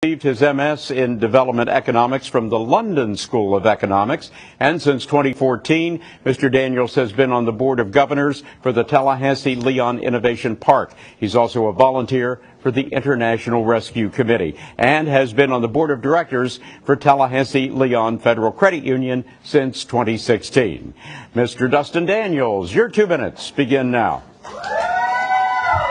Received his MS in Development Economics from the London School of Economics, and since 2014, Mr. Daniels has been on the Board of Governors for the Tallahassee-Leon Innovation Park. He's also a volunteer for the International Rescue Committee and has been on the Board of Directors for Tallahassee-Leon Federal Credit Union since 2016. Mr. Dustin Daniels, your 2 minutes begin now.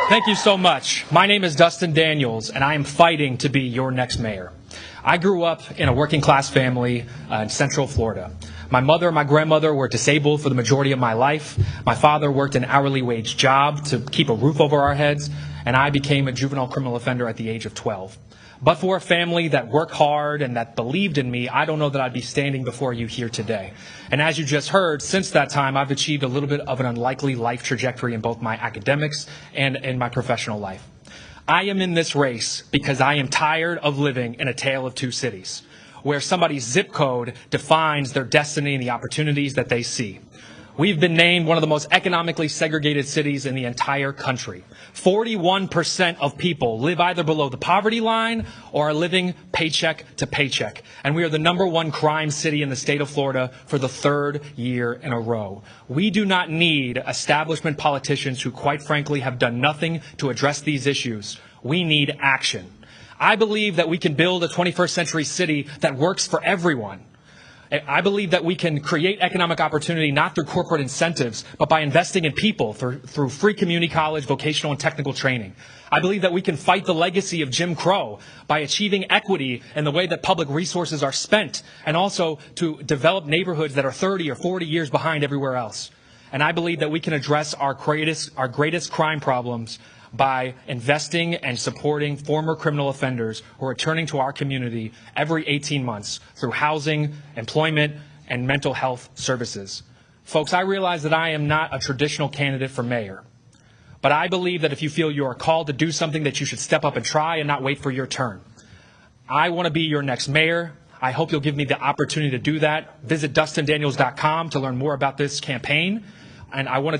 Thank you so much. My name is Dustin Daniels, and I am fighting to be your next mayor. I grew up in a working class family in Central Florida. My mother and my grandmother were disabled for the majority of my life. My father worked an hourly wage job to keep a roof over our heads, and I became a juvenile criminal offender at the age of 12. But for a family that worked hard and that believed in me, I don't know that I'd be standing before you here today. And as you just heard, since that time, I've achieved a little bit of an unlikely life trajectory in both my academics and in my professional life. I am in this race because I am tired of living in a tale of two cities, where somebody's zip code defines their destiny and the opportunities that they see. We've been named one of the most economically segregated cities in the entire country. 41% of people live either below the poverty line or are living paycheck to paycheck. And we are the #1 crime city in the state of Florida for the 3rd year in a row. We do not need establishment politicians who, quite frankly, have done nothing to address these issues. We need action. I believe that we can build a 21st century city that works for everyone. I believe that we can create economic opportunity not through corporate incentives, but by investing in people through free community college, vocational, and technical training. I believe that we can fight the legacy of Jim Crow by achieving equity in the way that public resources are spent, and also to develop neighborhoods that are 30 or 40 years behind everywhere else. And I believe that we can address our greatest crime problems by investing and supporting former criminal offenders who are returning to our community every 18 months through housing, employment, and mental health services. Folks, I realize that I am not a traditional candidate for mayor, but I believe that if you feel you are called to do something, that you should step up and try and not wait for your turn. I want to be your next mayor. I hope you'll give me the opportunity to do that. Visit DustinDaniels.com to learn more about this campaign, and I want to